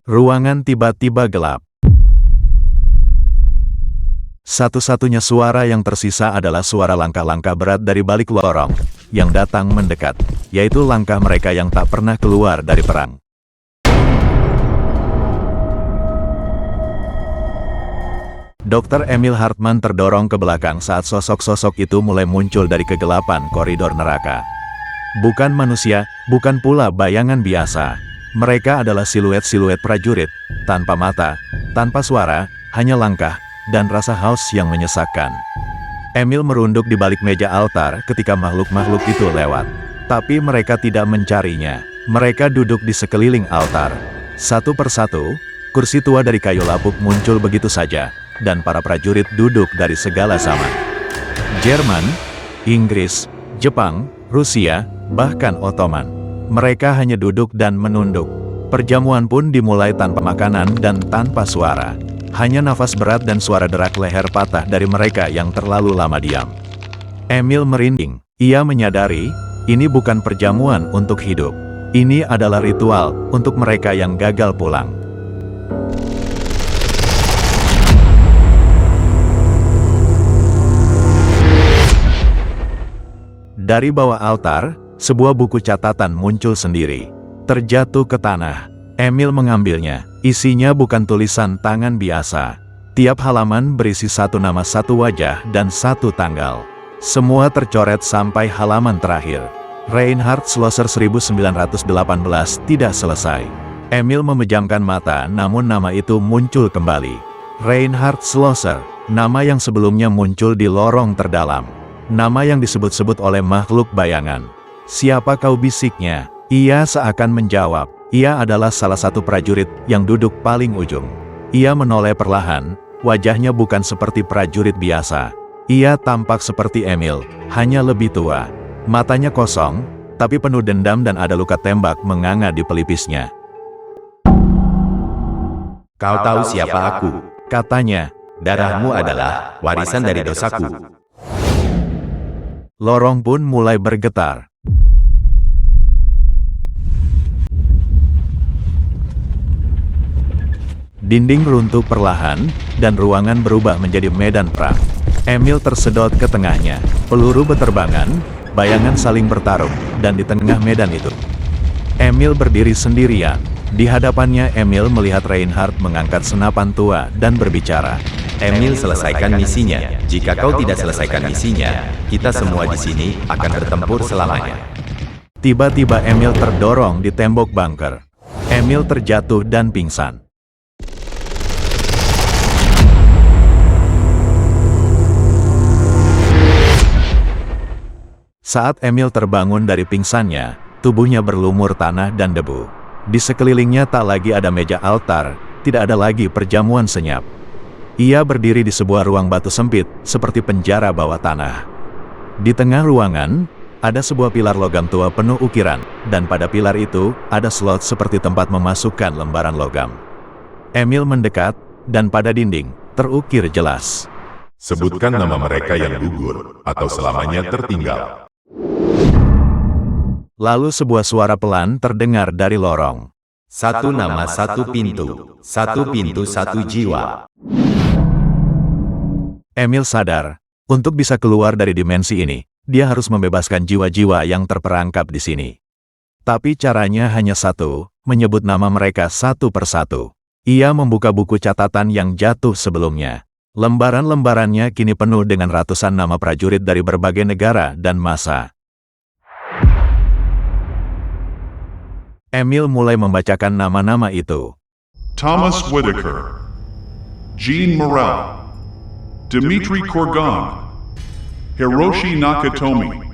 Ruangan tiba-tiba gelap. Satu-satunya suara yang tersisa adalah suara langkah-langkah berat dari balik lorong, yang datang mendekat, yaitu langkah mereka yang tak pernah keluar dari perang. Dr. Emil Hartman terdorong ke belakang saat sosok-sosok itu mulai muncul dari kegelapan koridor neraka. Bukan manusia, bukan pula bayangan biasa. Mereka adalah siluet-siluet prajurit, tanpa mata, tanpa suara, hanya langkah, dan rasa haus yang menyesakkan. Emil merunduk di balik meja altar ketika makhluk-makhluk itu lewat. Tapi mereka tidak mencarinya. Mereka duduk di sekeliling altar. Satu persatu, kursi tua dari kayu lapuk muncul begitu saja, dan para prajurit duduk dari segala zaman. Jerman, Inggris, Jepang, Rusia, bahkan Ottoman. Mereka hanya duduk dan menunduk. Perjamuan pun dimulai tanpa makanan dan tanpa suara. Hanya nafas berat dan suara derak leher patah dari mereka yang terlalu lama diam. Emil merinding. Ia menyadari, ini bukan perjamuan untuk hidup. Ini adalah ritual untuk mereka yang gagal pulang. Dari bawah altar, sebuah buku catatan muncul sendiri. Terjatuh ke tanah. Emil mengambilnya. Isinya bukan tulisan tangan biasa. Tiap halaman berisi satu nama, satu wajah, dan satu tanggal. Semua tercoret sampai halaman terakhir. Reinhard Schlosser 1918 tidak selesai. Emil memejamkan mata, namun nama itu muncul kembali. Reinhard Schlosser, nama yang sebelumnya muncul di lorong terdalam. Nama yang disebut-sebut oleh makhluk bayangan. Siapa kau, bisiknya? Ia seakan menjawab. Ia adalah salah satu prajurit yang duduk paling ujung. Ia menoleh perlahan, wajahnya bukan seperti prajurit biasa. Ia tampak seperti Emil, hanya lebih tua. Matanya kosong, tapi penuh dendam dan ada luka tembak menganga di pelipisnya. Kau tahu siapa aku? Katanya. Darahmu adalah warisan dari dosaku. Lorong pun mulai bergetar. Dinding runtuh perlahan, dan ruangan berubah menjadi medan perang. Emil tersedot ke tengahnya. Peluru beterbangan, bayangan saling bertarung, dan di tengah medan itu, Emil berdiri sendirian. Di hadapannya Emil melihat Reinhard mengangkat senapan tua dan berbicara. Emil, selesaikan misinya. Jika kau tidak selesaikan misinya, kita semua di sini akan bertempur selamanya. Tiba-tiba Emil terdorong di tembok bunker. Emil terjatuh dan pingsan. Saat Emil terbangun dari pingsannya, tubuhnya berlumur tanah dan debu. Di sekelilingnya tak lagi ada meja altar, tidak ada lagi perjamuan senyap. Ia berdiri di sebuah ruang batu sempit, seperti penjara bawah tanah. Di tengah ruangan, ada sebuah pilar logam tua penuh ukiran, dan pada pilar itu, ada slot seperti tempat memasukkan lembaran logam. Emil mendekat, dan pada dinding, terukir jelas. Sebutkan nama mereka yang gugur, atau selamanya tertinggal. Lalu sebuah suara pelan terdengar dari lorong. Satu nama, satu pintu. Satu pintu, satu jiwa. Emil sadar, untuk bisa keluar dari dimensi ini, dia harus membebaskan jiwa-jiwa yang terperangkap di sini. Tapi caranya hanya satu, menyebut nama mereka satu persatu. Ia membuka buku catatan yang jatuh sebelumnya. Lembaran-lembarannya kini penuh dengan ratusan nama prajurit dari berbagai negara dan masa. Emil mulai membacakan nama-nama itu. Thomas Whitaker, Jean Morel, Dmitry Korgan, Hiroshi Nakatomi.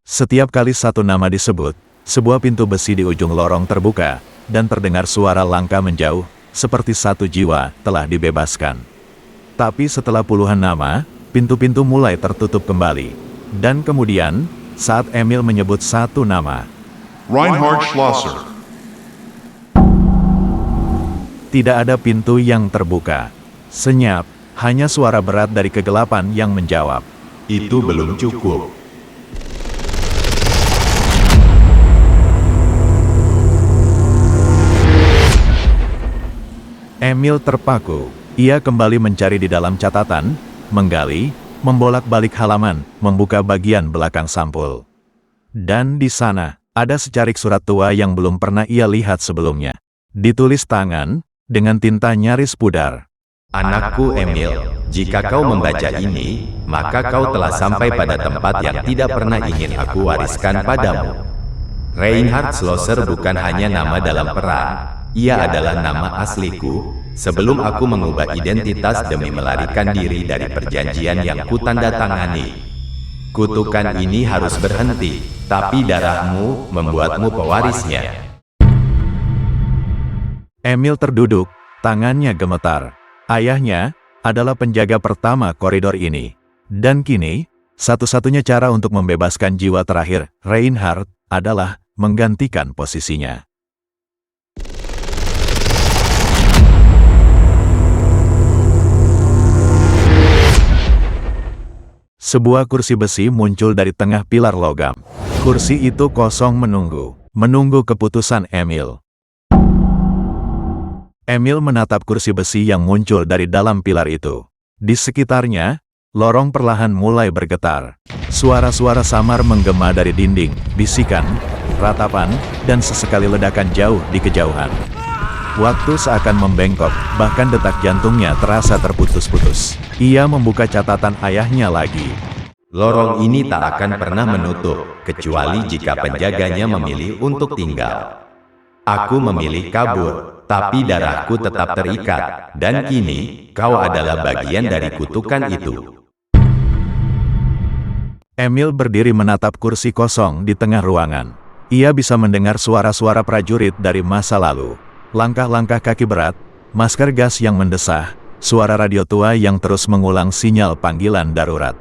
Setiap kali satu nama disebut, sebuah pintu besi di ujung lorong terbuka, dan terdengar suara langkah menjauh, seperti satu jiwa telah dibebaskan. Tapi setelah puluhan nama, pintu-pintu mulai tertutup kembali. Dan kemudian, saat Emil menyebut satu nama, Reinhard Schlosser. Tidak ada pintu yang terbuka. Senyap, hanya suara berat dari kegelapan yang menjawab. Itu belum cukup. Emil terpaku. Ia kembali mencari di dalam catatan, menggali, membolak-balik halaman, membuka bagian belakang sampul. Dan di sana, ada secarik surat tua yang belum pernah ia lihat sebelumnya. Ditulis tangan, dengan tinta nyaris pudar. Anakku Emil, jika kau membaca ini, maka kau telah sampai pada tempat yang tidak pernah ingin aku wariskan padamu. Reinhard Schlosser bukan hanya nama dalam perang, ia adalah nama asliku, sebelum aku mengubah identitas demi melarikan diri dari perjanjian yang kutandatangani. Kutukan ini harus berhenti, tapi darahmu membuatmu pewarisnya. Emil terduduk, tangannya gemetar. Ayahnya adalah penjaga pertama koridor ini. Dan kini, satu-satunya cara untuk membebaskan jiwa terakhir Reinhard adalah menggantikan posisinya. Sebuah kursi besi muncul dari tengah pilar logam. Kursi itu kosong menunggu keputusan Emil. Emil menatap kursi besi yang muncul dari dalam pilar itu. Di sekitarnya, lorong perlahan mulai bergetar. Suara-suara samar menggema dari dinding, bisikan, ratapan, dan sesekali ledakan jauh di kejauhan. Waktu seakan membengkok, bahkan detak jantungnya terasa terputus-putus. Ia membuka catatan ayahnya lagi. Lorong ini tak akan pernah menutup, kecuali jika penjaganya memilih untuk tinggal. Aku memilih kabur, tapi darahku tetap terikat, dan kini, kau adalah bagian dari kutukan itu. Emil berdiri menatap kursi kosong di tengah ruangan. Ia bisa mendengar suara-suara prajurit dari masa lalu. Langkah-langkah kaki berat, masker gas yang mendesah, suara radio tua yang terus mengulang sinyal panggilan darurat.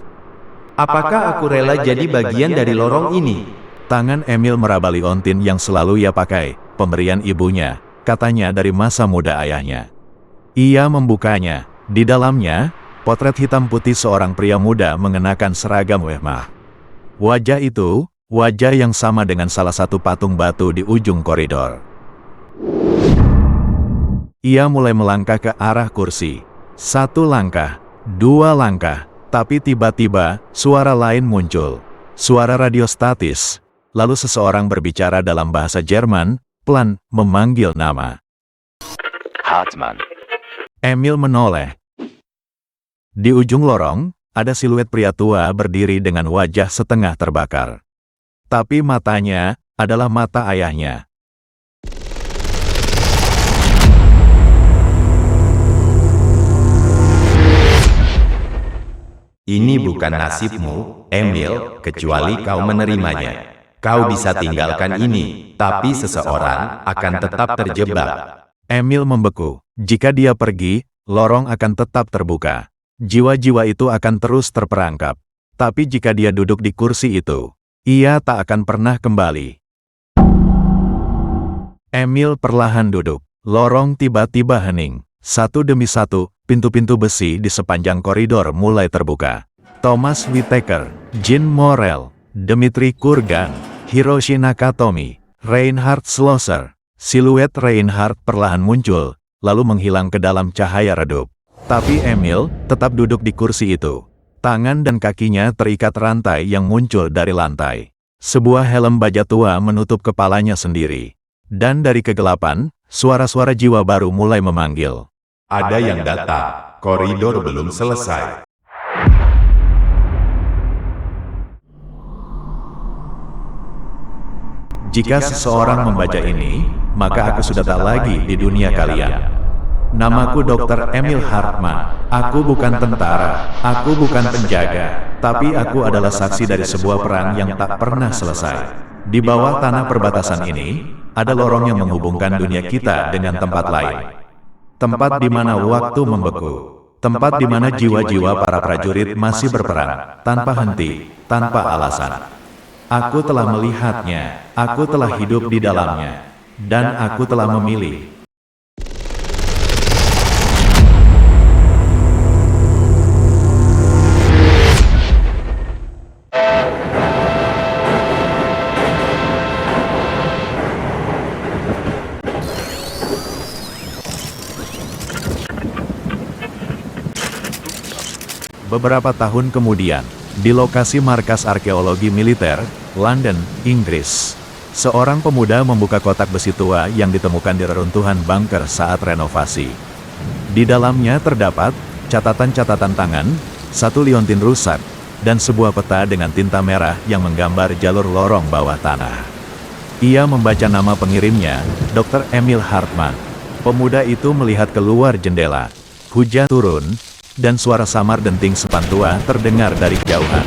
Apakah aku rela jadi bagian dari lorong ini? Tangan Emil meraba liontin yang selalu ia pakai, pemberian ibunya, katanya dari masa muda ayahnya. Ia membukanya. Di dalamnya, potret hitam putih seorang pria muda mengenakan seragam wehmah. Wajah itu, wajah yang sama dengan salah satu patung batu di ujung koridor. Ia mulai melangkah ke arah kursi. 1 langkah, 2 langkah, tapi tiba-tiba, suara lain muncul. Suara radio statis. Lalu seseorang berbicara dalam bahasa Jerman, pelan, memanggil nama. Hartmann. Emil menoleh. Di ujung lorong, ada siluet pria tua berdiri dengan wajah setengah terbakar. Tapi matanya adalah mata ayahnya. Ini bukan nasibmu, Emil, kecuali kau menerimanya. Kau bisa tinggalkan ini, tapi seseorang akan tetap terjebak. Emil membeku. Jika dia pergi, lorong akan tetap terbuka. Jiwa-jiwa itu akan terus terperangkap. Tapi jika dia duduk di kursi itu, ia tak akan pernah kembali. Emil perlahan duduk. Lorong tiba-tiba hening. Satu demi satu, pintu-pintu besi di sepanjang koridor mulai terbuka. Thomas Whittaker, Jean Morel, Dmitri Kurgan, Hiroshi Nakatomi, Reinhard Schlosser. Siluet Reinhard perlahan muncul, lalu menghilang ke dalam cahaya redup. Tapi Emil tetap duduk di kursi itu. Tangan dan kakinya terikat rantai yang muncul dari lantai. Sebuah helm baja tua menutup kepalanya sendiri. Dan dari kegelapan, suara-suara jiwa baru mulai memanggil. Ada yang datang, koridor belum selesai. Jika seseorang membaca ini, maka aku sudah tak lagi di dunia kalian. Namaku Dr. Emil Hartmann. Aku bukan tentara, aku bukan penjaga, tapi aku adalah saksi dari sebuah perang yang tak pernah selesai. Di bawah tanah perbatasan ini, ada lorong yang menghubungkan dunia kita dengan tempat lain. Tempat di mana waktu membeku. Tempat di mana jiwa-jiwa para prajurit masih berperang, tanpa henti, tanpa alasan. Aku telah melihatnya, aku telah hidup di dalamnya, dan aku telah memilih. Beberapa tahun kemudian, di lokasi markas arkeologi militer, London, Inggris, seorang pemuda membuka kotak besi tua yang ditemukan di reruntuhan bunker saat renovasi. Di dalamnya terdapat catatan-catatan tangan, satu liontin rusak, dan sebuah peta dengan tinta merah yang menggambar jalur lorong bawah tanah. Ia membaca nama pengirimnya, Dr. Emil Hartman. Pemuda itu melihat keluar jendela. Hujan turun, dan suara samar denting sepantua terdengar dari kejauhan.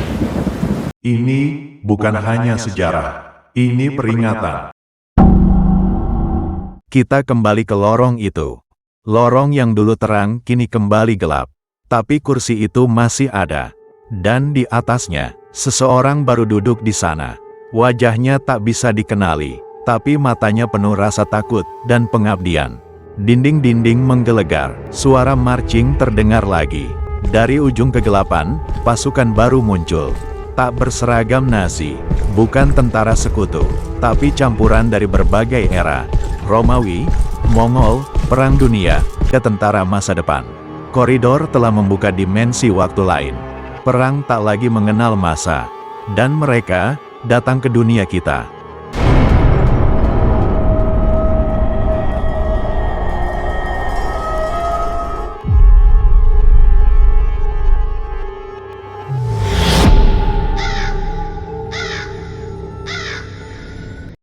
Ini bukan hanya sejarah, ini peringatan. Kita kembali ke lorong itu. Lorong yang dulu terang kini kembali gelap. Tapi kursi itu masih ada. Dan di atasnya, seseorang baru duduk di sana. Wajahnya tak bisa dikenali, tapi matanya penuh rasa takut dan pengabdian. Dinding-dinding menggelegar, suara marching terdengar lagi. Dari ujung kegelapan, pasukan baru muncul. Tak berseragam Nazi, bukan tentara sekutu, tapi campuran dari berbagai era. Romawi, Mongol, Perang Dunia, ke tentara masa depan. Koridor telah membuka dimensi waktu lain. Perang tak lagi mengenal masa. Dan mereka datang ke dunia kita.